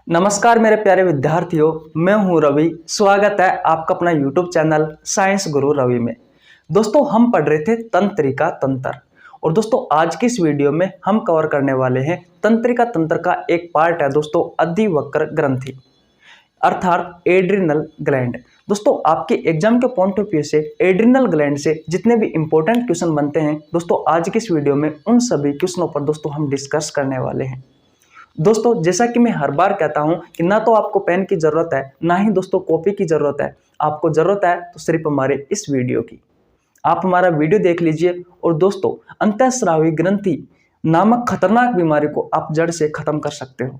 नमस्कार मेरे प्यारे विद्यार्थियों, मैं हूं रवि। स्वागत है आपका अपना YouTube चैनल साइंस गुरु रवि में। दोस्तों, हम पढ़ रहे थे तंत्रिका तंत्र और दोस्तों आज की इस वीडियो में हम कवर करने वाले हैं तंत्रिका तंत्र का एक पार्ट है दोस्तों, अधिवक्र ग्रंथि अर्थात एड्रिनल ग्लैंड। दोस्तों, आपके एग्जाम के पॉइंट ऑफ व्यू से एड्रिनल ग्लैंड से जितने भी इंपॉर्टेंट क्वेश्चन बनते हैं दोस्तों, आज की इस वीडियो में उन सभी क्वेश्चनों पर दोस्तों हम डिस्कस करने वाले हैं। दोस्तों, जैसा कि मैं हर बार कहता हूं कि ना तो आपको पेन की जरूरत है, ना ही दोस्तों कॉपी की जरूरत है। आपको जरूरत है तो सिर्फ हमारे इस वीडियो की। आप हमारा वीडियो देख लीजिए और दोस्तों अंतःस्रावी ग्रंथि नामक खतरनाक बीमारी को आप जड़ से खत्म कर सकते हो।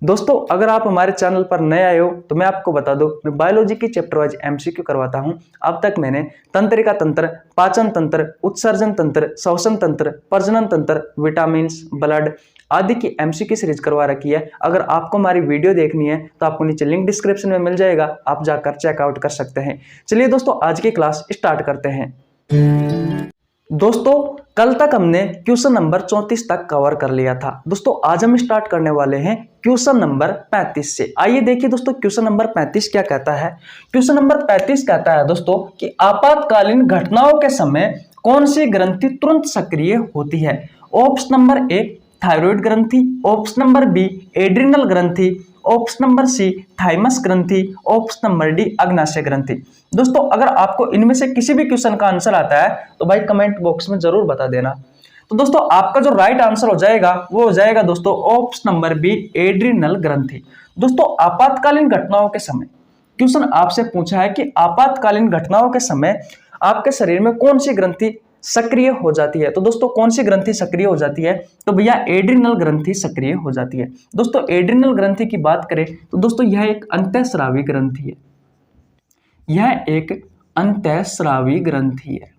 दोस्तों, अगर आप हमारे चैनल पर नए आए हो तो मैं आपको बता दूं, मैं बायोलॉजी की चैप्टर वाइज एमसीक्यू करवाता हूं। अब तक मैंने तंत्रिका तंत्र, पाचन तंत्र, उत्सर्जन तंत्र, श्वसन तंत्र, प्रजनन तंत्र, विटामिन, ब्लड आदि की एमसीक्यू सीरीज करवा रखी है। अगर आपको हमारी वीडियो देखनी है तो आपको नीचे लिंक डिस्क्रिप्शन में मिल जाएगा, आप जाकर चेकआउट कर सकते हैं। चलिए दोस्तों, आज की क्लास स्टार्ट करते हैं। दोस्तों, कल तक हमने क्वेश्चन नंबर 34 तक कवर कर लिया था। दोस्तों, आज हम स्टार्ट करने वाले हैं क्वेश्चन नंबर 35 से। आइए देखिए दोस्तों, क्वेश्चन नंबर 35 क्या कहता है। क्वेश्चन नंबर 35 कहता है दोस्तों कि आपातकालीन घटनाओं के समय कौन सी ग्रंथि तुरंत सक्रिय होती है। ऑप्शन नंबर ए थायराइड ग्रंथि, ऑप्शन नंबर बी एड्रिनल ग्रंथि, ऑप्शन नंबर सी थाइमस ग्रंथि, ऑप्शन नंबर डी अग्नाशय ग्रंथि। दोस्तों, अगर आपको इनमें से किसी भी क्वेश्चन का आंसर आता है तो भाई कमेंट बॉक्स में जरूर बता देना। तो दोस्तों, आपका जो राइट आंसर हो जाएगा वो हो जाएगा दोस्तों ऑप्शन नंबर बी एड्रिनल ग्रंथि। दोस्तों, आपातकालीन घटनाओं के समय क्वेश्चन आपसे पूछा है कि आपातकालीन घटनाओं के समय आपके शरीर में कौन सी ग्रंथि सक्रिय हो जाती है। तो दोस्तों, कौन सी ग्रंथि सक्रिय हो जाती है? तो भैया एड्रिनल ग्रंथि सक्रिय हो जाती है। दोस्तों, एड्रिनल ग्रंथि की बात करें तो दोस्तों यह एक अंतःस्रावी ग्रंथि है। यह एक अंतःस्रावी ग्रंथि है।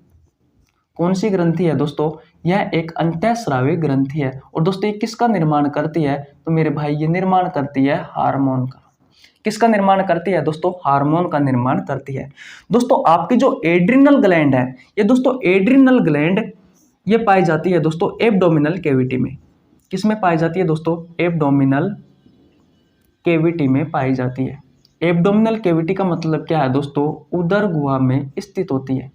कौन सी ग्रंथि है दोस्तों? यह एक अंतःस्रावी ग्रंथि है। और दोस्तों, ये किसका निर्माण करती है? तो मेरे भाई ये निर्माण करती है हार्मोन का। किसका निर्माण करती है दोस्तों? हार्मोन का निर्माण करती है। दोस्तों, आपकी जो एड्रिनल ग्लैंड है, ये दोस्तों एड्रिनल ग्लैंड ये पाई जाती है दोस्तों एब्डोमिनल कैविटी में। किसमें पाई जाती है दोस्तों? एब्डोमिनल कैविटी में पाई जाती है। एब्डोमिनल कैविटी का मतलब क्या है दोस्तों? उदर गुहा में स्थित होती है।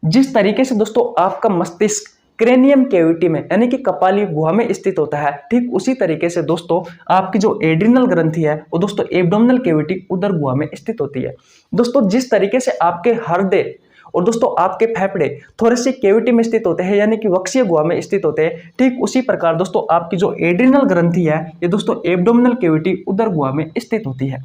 जिस तरीके से दोस्तों आपका मस्तिष्क क्रेनियम कैविटी में यानी कि कपाली गुहा में स्थित होता है, ठीक उसी तरीके से दोस्तों आपकी जो एड्रिनल ग्रंथि है वो दोस्तों एब्डोमिनल कैविटी उदर गुहा में स्थित होती है। दोस्तों, जिस तरीके से आपके हृदय और दोस्तों आपके फेफड़े थोड़े से कैविटी में स्थित होते हैं यानी कि वक्षीय गुहा में स्थित होते हैं, ठीक उसी प्रकार दोस्तों आपकी जो एड्रिनल ग्रंथि है ये दोस्तों एब्डोमिनल कैविटी उदर गुहा में स्थित होती है।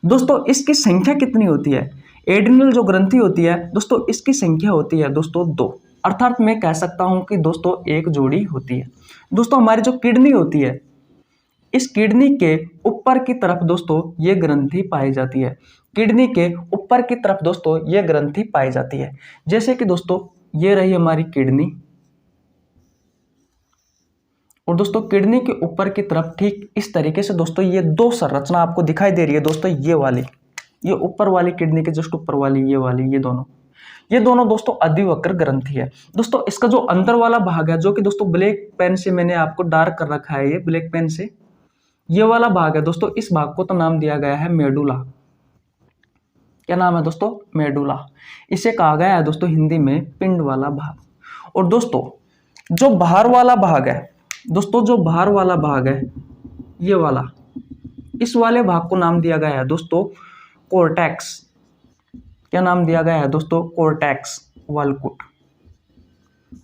दोस्तों, इसकी संख्या कितनी होती है? एड्रिनल जो ग्रंथि होती है दोस्तों इसकी संख्या होती है दोस्तों 2, अर्थात मैं कह सकता हूं कि दोस्तों एक जोड़ी होती है। दोस्तों, हमारी जो किडनी होती है, इस किडनी के ऊपर की तरफ दोस्तों ये ग्रंथि पाई जाती है। किडनी के ऊपर की तरफ दोस्तों ये ग्रंथि पाई जाती है। जैसे कि दोस्तों ये रही हमारी किडनी और दोस्तों किडनी के ऊपर की तरफ ठीक इस तरीके से दोस्तों ये 2 संरचना आपको दिखाई दे रही है दोस्तों। ये ऊपर वाली किडनी के जस्ट ऊपर वाली ये दोनों दोस्तों अधिवक्र ग्रंथि है। दोस्तों, इसका जो अंदर वाला भाग है जो कि दोस्तों ब्लैक पेन से मैंने आपको डार्क कर रखा है, ये ब्लैक पेन से ये वाला भाग है दोस्तों, इस भाग को तो नाम दिया गया है मेडुला। क्या नाम है दोस्तों? मेडुला। इसे कहा गया है दोस्तों हिंदी में पिंड वाला भाग। और दोस्तों जो बाहर वाला भाग है ये वाला, इस वाले भाग को नाम दिया गया है दोस्तों कोर्टेक्स। क्या नाम दिया गया है दोस्तों? कोर्टेक्स वल्कुट।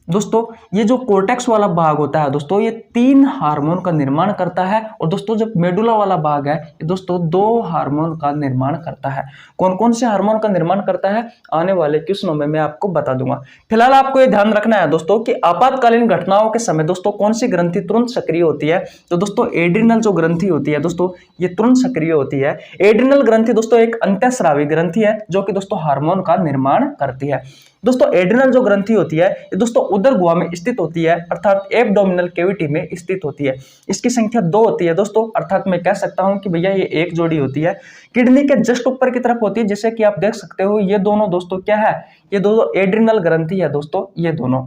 दोस्तों, ये जो कोर्टेक्स वाला भाग होता है दोस्तों ये 3 हार्मोन का निर्माण करता है और दोस्तों जो मेडुला वाला भाग है ये दोस्तों 2 हार्मोन का निर्माण करता है। कौन कौन से हार्मोन का निर्माण करता है आने वाले क्वेश्चनों में मैं आपको बता दूंगा। फिलहाल आपको ये ध्यान रखना है दोस्तों कि आपातकालीन घटनाओं के समय दोस्तों कौन सी ग्रंथि तुरंत सक्रिय होती है। तो दोस्तों एड्रिनल जो ग्रंथि होती है दोस्तों ये तुरंत सक्रिय होती है। एड्रिनल ग्रंथि दोस्तों एक अंतःस्रावी ग्रंथि है जो कि दोस्तों हार्मोन का निर्माण करती है। दोस्तों, एड्रिनल जो ग्रंथि होती है ये दोस्तों उदर गुहा में स्थित होती है, अर्थात एब्डोमिनल कैविटी में स्थित होती है। इसकी संख्या 2 होती है दोस्तों, अर्थात मैं कह सकता हूं कि भैया ये एक जोड़ी होती है। किडनी के जस्ट ऊपर की तरफ होती है, जैसे कि आप देख सकते हो ये दोनों दोस्तों क्या है? ये दोनों एड्रिनल ग्रंथि है दोस्तों, ये दोनों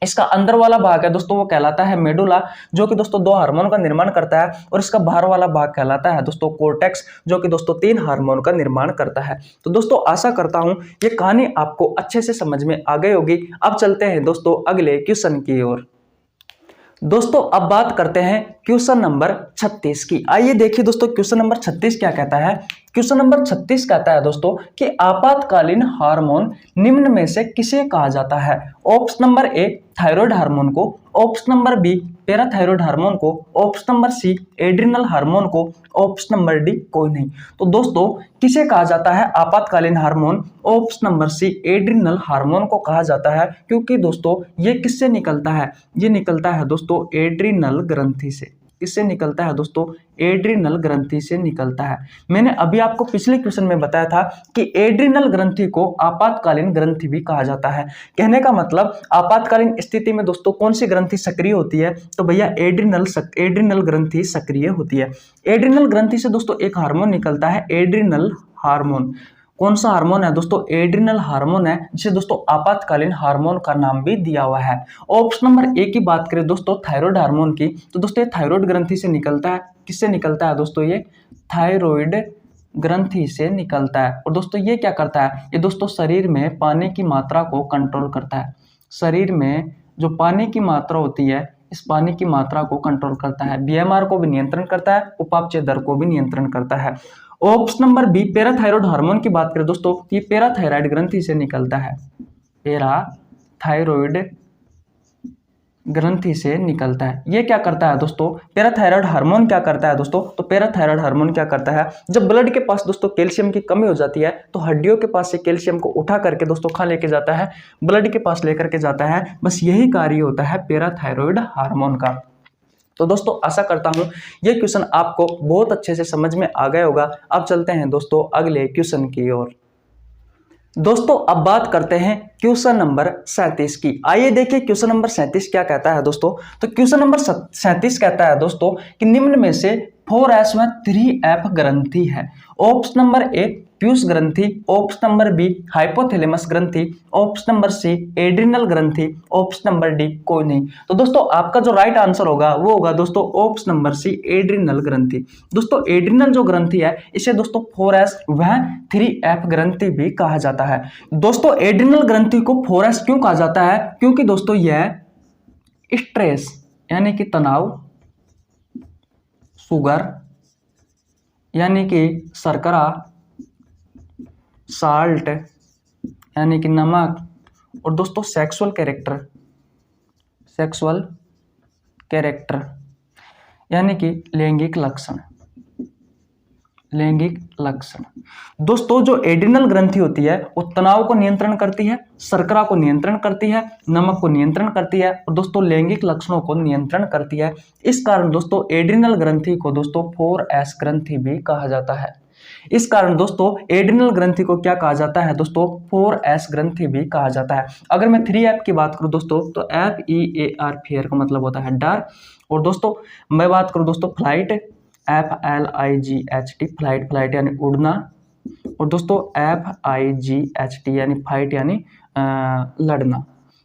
इसका अंदर वाला भाग है दोस्तों वो कहलाता है मेडुला, जो कि दोस्तों 2 हार्मोन का निर्माण करता है, और इसका बाहर वाला भाग कहलाता है दोस्तों कोर्टेक्स, जो कि दोस्तों 3 हार्मोन का निर्माण करता है। तो दोस्तों आशा करता हूं ये कहानी आपको अच्छे से समझ में आ गई होगी। अब चलते हैं दोस्तों अगले क्वेश्चन की ओर। दोस्तों अब बात करते हैं क्वेश्चन नंबर 36 की। आइए देखिए दोस्तों क्वेश्चन नंबर 36 क्या कहता है। क्वेश्चन नंबर 36 कहता है दोस्तों कि आपातकालीन हार्मोन निम्न में से किसे कहा जाता है। Option number A thyroid hormone को, option number B parathyroid hormone को, option number C adrenal hormone को, ऑप्शन नंबर डी कोई नहीं। तो दोस्तों किसे कहा जाता है आपातकालीन हार्मोन। Option number C adrenal hormone को कहा जाता है, क्योंकि दोस्तों ये किससे निकलता है, ये निकलता है दोस्तों एड्रिनल ग्रंथि से। किससे निकलता है दोस्तों, एड्रिनल ग्रंथि से निकलता है। मैंने अभी आपको पिछले क्वेश्चन में बताया था कि एड्रिनल ग्रंथि को आपातकालीन ग्रंथि भी कहा जाता है। कहने का मतलब आपातकालीन स्थिति में दोस्तों कौन सी ग्रंथि सक्रिय होती है, तो भैया एड्रिनल ग्रंथि सक्रिय होती है। एड्रिनल ग्रंथि से दोस्तों एक हार्मोन निकलता है एड्रिनल हार्मोन। कौन सा हार्मोन है दोस्तों, एड्रिनल हार्मोन है, जिसे दोस्तों आपातकालीन हार्मोन का नाम भी दिया हुआ है। ऑप्शन नंबर ए की बात करें दोस्तों थायराइड हार्मोन की, तो दोस्तों ये थायराइड ग्रंथि से निकलता है। किससे निकलता है दोस्तों, ये थायराइड ग्रंथि से निकलता है। और दोस्तों ये क्या करता है, ये दोस्तों शरीर में पानी की मात्रा को कंट्रोल करता है। शरीर में जो पानी की मात्रा होती है, इस पानी की मात्रा को कंट्रोल करता है। बीएमआर को भी नियंत्रण करता है, उपापचय दर को भी नियंत्रण करता है। Option number B parathyroid hormone की बात करें दोस्तों, ये पैराथायराइड ग्रंथि से निकलता है। पैराथायराइड ग्रंथि से निकलता है। ये क्या करता है दोस्तों, पैराथायराइड हार्मोन क्या करता है दोस्तों, तो पैराथायराइड हार्मोन क्या करता है, जब ब्लड के पास दोस्तों कैल्शियम की कमी हो जाती है तो हड्डियों के पास से कैल्शियम को उठा करके दोस्तों कहाँ लेके जाता है, ब्लड के पास लेकर के जाता है। बस यही कार्य होता है पैराथायराइड हार्मोन का। तो दोस्तों आशा करता हूं ये क्वेश्चन आपको बहुत अच्छे से समझ में आ गया होगा। अब चलते हैं दोस्तों अगले क्वेश्चन की ओर। दोस्तों अब बात करते हैं क्वेश्चन नंबर 37 की। आइए देखिए क्वेश्चन नंबर 37 क्या कहता है दोस्तों। तो क्वेश्चन नंबर 37 कहता है दोस्तों कि निम्न में से 4S में 3F ग्रंथि है। ऑप्शन नंबर ए पीयूष ग्रंथि, ऑप्शन नंबर बी हाइपोथैलेमस ग्रंथि, ऑप्शन नंबर सी एड्रिनल ग्रंथि, ऑप्शन नंबर डी कोई नहीं। तो दोस्तों आपका जो राइट आंसर होगा वो होगा दोस्तों ऑप्शन नंबर सी एड्रिनल ग्रंथि। दोस्तों एड्रिनल जो ग्रंथि है इसे दोस्तों 4S वह 3F ग्रंथि भी कहा जाता है। दोस्तों एड्रिनल ग्रंथि को 4S क्यों कहा जाता है, क्योंकि दोस्तों यह स्ट्रेस यानी कि तनाव, शुगर यानी कि शर्करा, साल्ट यानी कि नमक, और दोस्तों सेक्सुअल कैरेक्टर यानी कि लैंगिक लक्षण। दोस्तों जो एड्रिनल ग्रंथि होती है वो तनाव को नियंत्रण करती है, शर्करा को नियंत्रण करती है, नमक को नियंत्रण करती है, और दोस्तों लैंगिक लक्षणों को नियंत्रण करती है। इस कारण दोस्तों एड्रिनल ग्रंथि को दोस्तों 4S ग्रंथि भी कहा जाता है। इस कारण दोस्तों एड्रिनल ग्रंथि को क्या कहा जाता है दोस्तों, 4S ग्रंथि भी कहा जाता है। अगर मैं 3F की बात करूं दोस्तों तो FEAR फेयर का मतलब होता है डर, और दोस्तों मैं बात करूं दोस्तों फ्लाइट, FLIGHT फ्लाइट यानी उड़ना, और दोस्तों FIGHT यानी फाइट यानी लड़ना।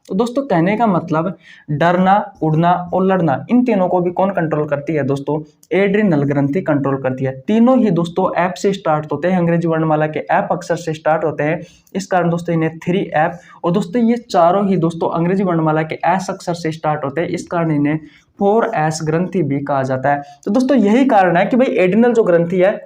तो दोस्तों कहने का मतलब डरना, उड़ना और लड़ना, इन तीनों को भी कौन कंट्रोल करती है दोस्तों, एड्रिनल ग्रंथि कंट्रोल करती है। तीनों ही दोस्तों F से स्टार्ट होते हैं, अंग्रेजी वर्णमाला के F अक्षर से स्टार्ट होते हैं। इस कारण दोस्तों इन्हें 3F, और दोस्तों ये चारों ही दोस्तों अंग्रेजी वर्णमाला के S अक्षर से स्टार्ट होते हैं। इस कारण इन्हें 4S ग्रंथि भी कहा जाता है। तो दोस्तों यही कारण है कि भाई एड्रिनल जो ग्रंथि है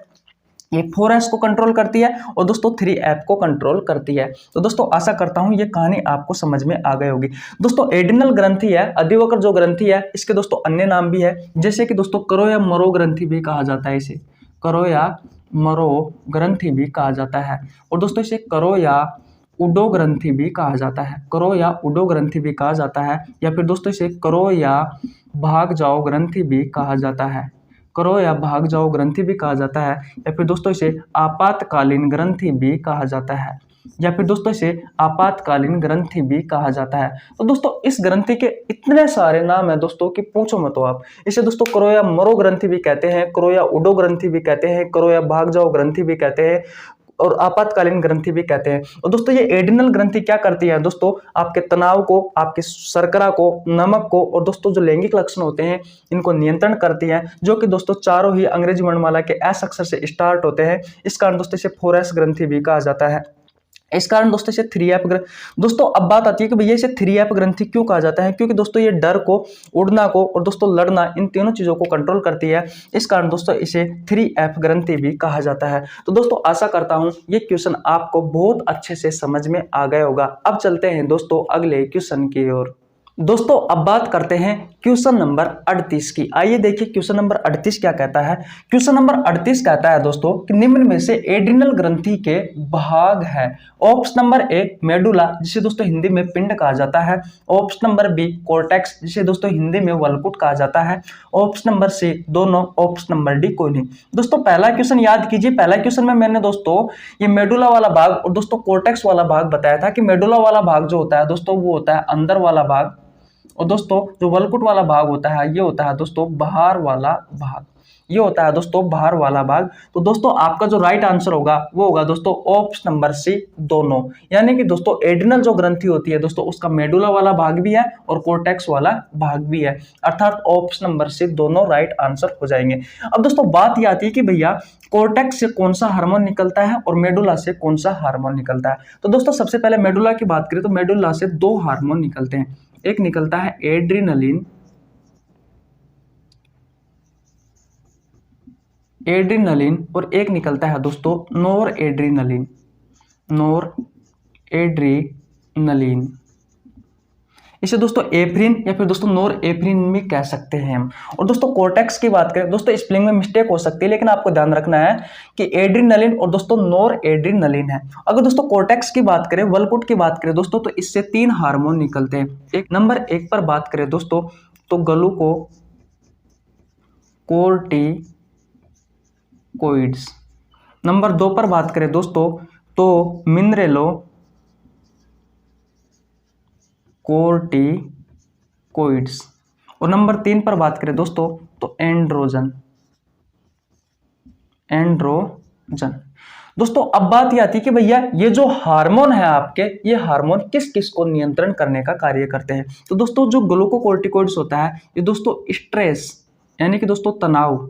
ये 4S को कंट्रोल करती है और दोस्तों 3F को कंट्रोल करती है। तो दोस्तों आशा करता हूं ये कहानी आपको समझ में आ गई होगी। दोस्तों एड्रिनल ग्रंथि है, अधिवक्र जो ग्रंथि है इसके दोस्तों अन्य नाम भी है, जैसे कि दोस्तों करो या मरो ग्रंथि भी कहा जाता है, इसे करो या मरो ग्रंथि भी कहा जाता है, और दोस्तों इसे करो या उडो ग्रंथि भी कहा जाता है, करो या उडो ग्रंथि भी कहा जाता है, या फिर दोस्तों इसे करो या भाग जाओ ग्रंथि भी कहा जाता है, करो या भाग जाओ ग्रंथि भी कहा जाता है, या फिर दोस्तों इसे आपातकालीन ग्रंथि भी कहा जाता है, या फिर दोस्तों इसे आपातकालीन ग्रंथि भी कहा जाता है। तो दोस्तों इस ग्रंथि के इतने सारे नाम है दोस्तों कि पूछो मत हो आप। इसे दोस्तों करो या मरो ग्रंथि भी कहते हैं, करो या उडो ग्रंथि भी कहते हैं, करो या भाग जाओ ग्रंथि भी कहते हैं, और आपातकालीन ग्रंथि भी कहते हैं। और दोस्तों ये एड्रिनल ग्रंथि क्या करती है दोस्तों, आपके तनाव को, आपके शर्करा को, नमक को और दोस्तों जो लैंगिक लक्षण होते हैं इनको नियंत्रण करती है, जो कि दोस्तों चारों ही अंग्रेजी वर्णमाला के एस अक्षर से स्टार्ट होते हैं। इस कारण दोस्तों इसे 4S ग्रंथि भी कहा जाता है। इस कारण दोस्तों इसे 3F दोस्तों अब बात आती है कि भैया इसे 3F ग्रंथि क्यों कहा जाता है, क्योंकि दोस्तों ये डर को, उड़ना को और दोस्तों लड़ना, इन तीनों चीजों को कंट्रोल करती है। इस कारण दोस्तों इसे 3F ग्रंथि भी कहा जाता है। तो दोस्तों आशा करता हूं ये क्वेश्चन आपको बहुत अच्छे से समझ में आ गया होगा। अब चलते हैं दोस्तों अगले क्वेश्चन की ओर। दोस्तों अब बात करते हैं क्वेश्चन नंबर 38 की। आइए देखिए क्वेश्चन नंबर 38 क्या कहता है। क्वेश्चन नंबर 38 कहता है दोस्तों कि निम्न में से एड्रिनल ग्रंथि के भाग है। ऑप्शन नंबर ए मेडुला, जिसे दोस्तों हिंदी में पिंड कहा जाता है। ऑप्शन नंबर बी कोर्टेक्स, जिसे दोस्तों हिंदी में वलकुट कहा जाता है। ऑप्शन नंबर सी दोनों। ऑप्शन नंबर डी कोई नहीं। दोस्तों पहला क्वेश्चन याद कीजिए, पहला क्वेश्चन में मैंने दोस्तों ये मेडुला वाला भाग और दोस्तों कोर्टेक्स वाला भाग बताया था कि मेडुला वाला भाग जो होता है दोस्तों वो होता है अंदर वाला भाग, और दोस्तों जो वलकुट वाला भाग होता है ये होता है दोस्तों बाहर वाला भाग, ये होता है दोस्तों बाहर वाला भाग। तो दोस्तों आपका जो राइट आंसर होगा वो होगा दोस्तों ऑप्शन नंबर सी दोनों। यानी कि दोस्तों एड्रिनल जो ग्रंथि होती है दोस्तों उसका मेडुला वाला भाग भी है और कोर्टेक्स वाला भाग भी है, अर्थात ऑप्शन नंबर सी दोनों राइट आंसर हो जाएंगे। अब दोस्तों बात ये आती है कि भैया कोर्टेक्स से कौन सा हार्मोन निकलता है और मेडुला से कौन सा हार्मोन निकलता है। तो दोस्तों सबसे पहले मेडुला की बात करें तो मेडुला से दो हार्मोन निकलते हैं। एक निकलता है एड्रिनलिन, और एक निकलता है दोस्तों नोर एड्रिनलिन, इसे दोस्तों एफ्रिन या फिर दोस्तों नोर एफ्रिन भी कह सकते हैं हम। और दोस्तों कोर्टेक्स की बात करें दोस्तों स्पेलिंग में मिस्टेक हो सकती है, लेकिन आपको ध्यान रखना है कि एड्रिनलिन और दोस्तों नोर एड्रिनलिन है। अगर दोस्तों कोर्टेक्स की बात करें, वलकुट की बात करें दोस्तों, तो इससे 3 हार्मोन निकलते हैं। एक नंबर 1 पर बात करें दोस्तों तो ग्लूकोकोर्टिकोइड्स, नंबर 2 पर बात करें दोस्तों तो मिनरेलोकोर्टिकोइड्स, और नंबर 3 पर बात करें दोस्तों तो एंड्रोजन। दोस्तों अब बात ये आती है कि भैया ये जो हार्मोन है आपके, ये हार्मोन किस किस को नियंत्रण करने का कार्य करते हैं। तो दोस्तों जो ग्लूकोकोर्टिकोइड्स होता है ये दोस्तों स्ट्रेस यानी कि दोस्तों तनाव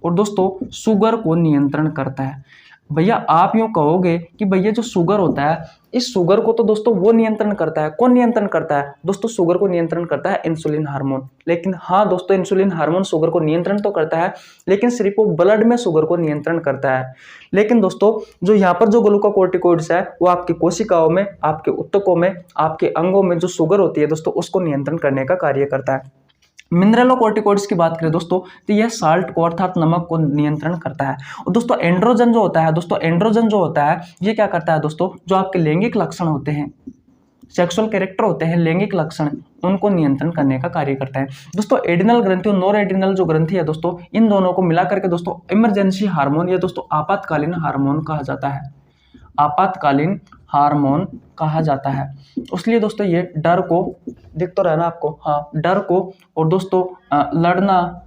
और दोस्तों शुगर को नियंत्रण करता है। भैया आप यूं कहोगे कि भैया जो शुगर होता है, इस शुगर को तो दोस्तों वो नियंत्रण करता है, कौन नियंत्रण करता है दोस्तों, शुगर को नियंत्रण करता है इंसुलिन हार्मोन। लेकिन हाँ दोस्तों इंसुलिन हार्मोन शुगर को नियंत्रण तो करता है, लेकिन सिर्फ वो ब्लड में शुगर को नियंत्रण करता है। लेकिन दोस्तों जो यहाँ पर जो ग्लूकोकोर्टिकोइड्स है वो आपकी कोशिकाओं में, आपके ऊतकों में, आपके अंगों में जो शुगर होती है दोस्तों उसको नियंत्रण करने का कार्य करता है। मिनरलोकोर्टिकोइड्स की बात करें दोस्तों तो यह साल्ट को अर्थात नमक को नियंत्रण करता है। और दोस्तों एंड्रोजन जो होता है दोस्तों, एंड्रोजन जो होता है ये क्या करता है दोस्तों, जो आपके लैंगिक लक्षण होते हैं, सेक्सुअल कैरेक्टर होते हैं, लैंगिक लक्षण, उनको नियंत्रण करने का कार्य करता है। दोस्तों एड्रिनल ग्रंथि और नोर एड्रिनल जो ग्रंथि है दोस्तों, इन दोनों को मिलाकर के दोस्तों इमरजेंसी हार्मोन या दोस्तों आपातकालीन हार्मोन कहा जाता है, आपातकालीन हार्मोन कहा जाता है। इसलिए दोस्तों ये डर को, दिख तो रहा ना आपको, हाँ डर को और दोस्तों लड़ना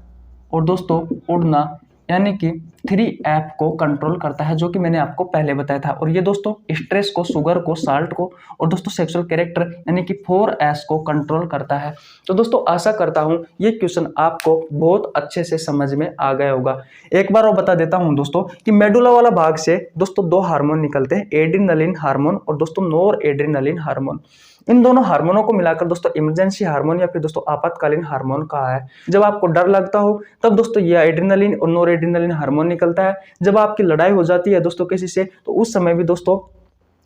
और दोस्तों उड़ना यानी कि 3F को कंट्रोल करता है, जो कि मैंने आपको पहले बताया था। और ये दोस्तों स्ट्रेस को, शुगर को, साल्ट को और दोस्तों सेक्सुअल कैरेक्टर यानी कि 4S को कंट्रोल करता है। तो दोस्तों आशा करता हूँ ये क्वेश्चन आपको बहुत अच्छे से समझ में आ गया होगा। एक बार और बता देता हूँ दोस्तों कि मेडुला वाला भाग से दोस्तों 2 हार्मोन निकलते हैं, एड्रिनलिन हार्मोन और दोस्तों नोर एड्रिनलिन हार्मोन। इन दोनों हार्मोनों को मिलाकर दोस्तों इमरजेंसी हार्मोन या फिर दोस्तों आपातकालीन हार्मोन कहा है। जब आपको डर लगता हो तब दोस्तों ये एड्रिनलिन और नोर एड्रिनलिन हार्मोन निकलता है। जब आपकी लड़ाई हो जाती है दोस्तों किसी से, तो उस समय भी दोस्तों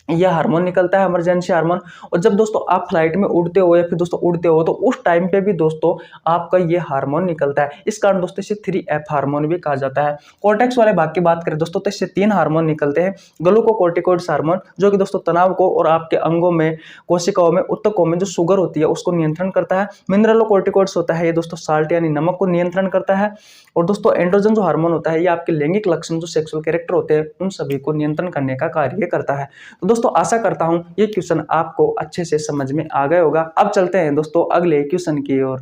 यह हार्मोन निकलता है, इमरजेंसी हार्मोन। और जब दोस्तों आप फ्लाइट में उड़ते हो या फिर दोस्तों उड़ते हो तो उस टाइम पे भी दोस्तों आपका ये हार्मोन निकलता है। इस कारण दोस्तों इसे 3F हार्मोन भी कहा जाता है। कोर्टेक्स वाले भाग की बात करें दोस्तों तो इससे 3 हार्मोन निकलते हैं। ग्लूकोकोर्टिकोइड्स हार्मोन जो कि दोस्तों तनाव को और आपके अंगों में, कोशिकाओं में, ऊतकों में जो शुगर होती है उसको नियंत्रण करता है। मिनरलोकोर्टिकोइड्स होता है ये दोस्तों साल्ट यानी नमक को नियंत्रण करता है। और दोस्तों एंड्रोजन जो हार्मोन होता है ये आपके लैंगिक लक्षण, जो सेक्सुअल कैरेक्टर होते हैं, उन सभी को नियंत्रण करने का कार्य करता है। तो दोस्तों आशा करता हूं ये क्वेश्चन आपको अच्छे से समझ में आ गया होगा। अब चलते हैं दोस्तों अगले क्वेश्चन की ओर।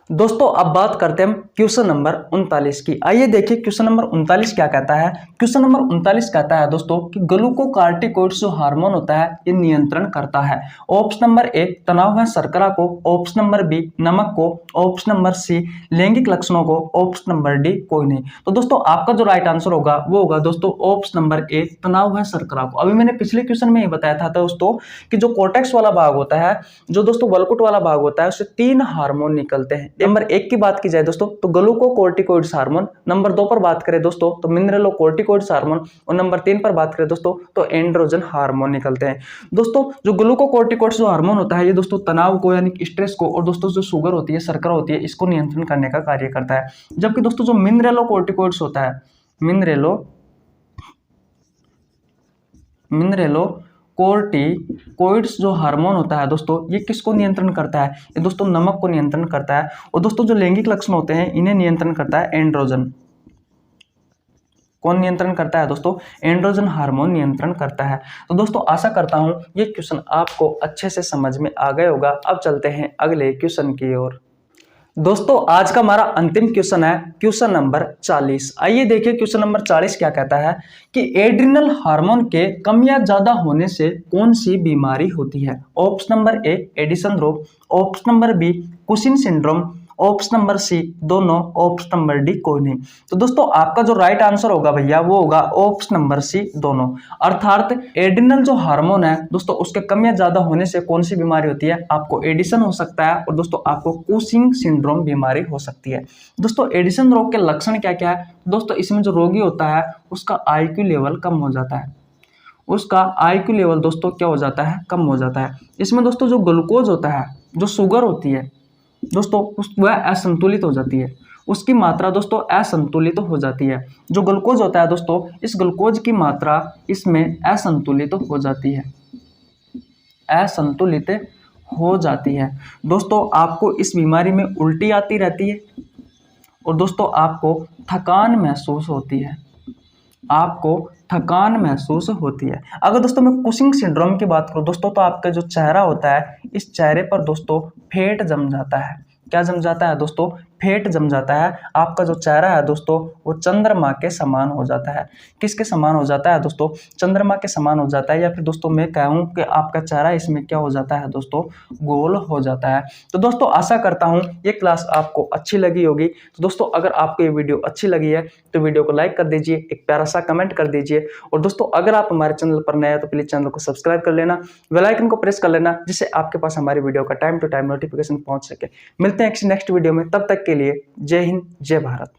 दोस्तों अब बात करते हैं हम क्वेश्चन नंबर 39 की। आइए देखिए क्वेश्चन नंबर 39 क्या कहता है। क्वेश्चन नंबर 39 कहता है दोस्तों कि ग्लूकोकार्टिकोइड्स जो हार्मोन होता है ये नियंत्रण करता है। ऑप्शन नंबर ए तनाव है शर्करा को, ऑप्शन नंबर बी नमक को, ऑप्शन नंबर सी लैंगिक लक्षणों को, ऑप्शन नंबर डी कोई नहीं। तो दोस्तों आपका जो राइट आंसर होगा वो होगा दोस्तों ऑप्शन नंबर ए तनाव है शर्करा को। अभी मैंने पिछले क्वेश्चन में ही बताया था दोस्तों कि जो कोर्टेक्स वाला भाग होता है, जो दोस्तों वलकुट वाला भाग होता है, उससे 3 हार्मोन निकलते हैं। नंबर 1 की बात की जाए दोस्तों तो ग्लूकोकोर्टिकोइड्स हार्मोन, नंबर 2 पर बात करें दोस्तों तो मिनरलोकोर्टिकोइड्स हार्मोन, और नंबर 3 पर बात करें दोस्तों तो एंड्रोजन हार्मोन निकलते हैं। दोस्तों जो ग्लूकोकोर्टिकोइड्स जो हार्मोन होता है ये दोस्तों तनाव को यानी स्ट्रेस को, और दोस्तों जो शुगर होती है, शर्करा होती है, इसको नियंत्रण करने का कार्य करता है। जबकि दोस्तों जो मिनरलोकोर्टिकोइड्स होता है, मिनरलोकोर्टिकोइड्स जो हार्मोन होता है दोस्तों ये किसको नियंत्रण करता है, ये दोस्तों नमक को नियंत्रण करता है। और दोस्तों जो लैंगिक लक्षण होते हैं इन्हें नियंत्रण करता है एंड्रोजन। कौन नियंत्रण करता है दोस्तों? एंड्रोजन हार्मोन नियंत्रण करता है। तो दोस्तों आशा करता हूं ये क्वेश्चन आपको अच्छे से समझ में आ गया होगा। अब चलते हैं अगले क्वेश्चन की ओर। दोस्तों आज का हमारा अंतिम क्वेश्चन है क्वेश्चन नंबर 40। आइए देखिए क्वेश्चन नंबर 40 क्या कहता है कि एड्रिनल हार्मोन के कम या ज्यादा होने से कौन सी बीमारी होती है। ऑप्शन नंबर ए एडिसन रोग, option number B Cushing syndrome, option number C दोनों, ऑप्शन नंबर डी कोई नहीं। तो दोस्तों आपका जो राइट आंसर होगा भैया वो होगा ऑप्शन नंबर सी दोनों। अर्थात एड्रिनल जो हार्मोन है दोस्तों उसके कम या ज्यादा होने से कौन सी बीमारी होती है, आपको एडिसन हो सकता है और दोस्तों आपको कुशिंग सिंड्रोम बीमारी हो सकती है। दोस्तों एडिसन रोग के लक्षण क्या क्या है दोस्तों, इसमें जो रोगी होता है उसका IQ लेवल कम हो जाता है, उसका IQ लेवल दोस्तों क्या हो जाता है, कम हो जाता है। इसमें दोस्तों जो ग्लूकोज होता है, जो शुगर होती है दोस्तों वह असंतुलित हो जाती है, उसकी मात्रा दोस्तों असंतुलित हो जाती है। जो ग्लूकोज होता है दोस्तों इस ग्लूकोज की मात्रा इसमें असंतुलित हो जाती है, असंतुलित हो जाती है। दोस्तों आपको इस बीमारी में उल्टी आती रहती है और दोस्तों आपको थकान महसूस होती है, आपको थकान महसूस होती है। अगर दोस्तों मैं कुशिंग सिंड्रोम की बात करूं दोस्तों तो आपका जो चेहरा होता है इस चेहरे पर दोस्तों फेट जम जाता है। क्या जम जाता है दोस्तों? फेट जम जाता है। आपका जो चेहरा है दोस्तों वो चंद्रमा के समान हो जाता है। किसके समान हो जाता है दोस्तों? चंद्रमा के समान हो जाता है, या फिर दोस्तों मैं कहूँ कि आपका चेहरा इसमें क्या हो जाता है दोस्तों, गोल हो जाता है। तो दोस्तों आशा करता हूँ ये क्लास आपको अच्छी लगी होगी। तो दोस्तों अगर आपको ये वीडियो अच्छी लगी है तो वीडियो को लाइक कर दीजिए, एक प्यारा सा कमेंट कर दीजिए, और दोस्तों अगर आप हमारे चैनल पर नए हैं तो प्लीज चैनल को सब्सक्राइब कर लेना, बेल आइकन को प्रेस कर लेना, जिससे आपके पास हमारी वीडियो का टाइम टू टाइम नोटिफिकेशन पहुंच सके। मिलते हैं किसी नेक्स्ट वीडियो में, तब तक के लिए जय हिंद जय भारत।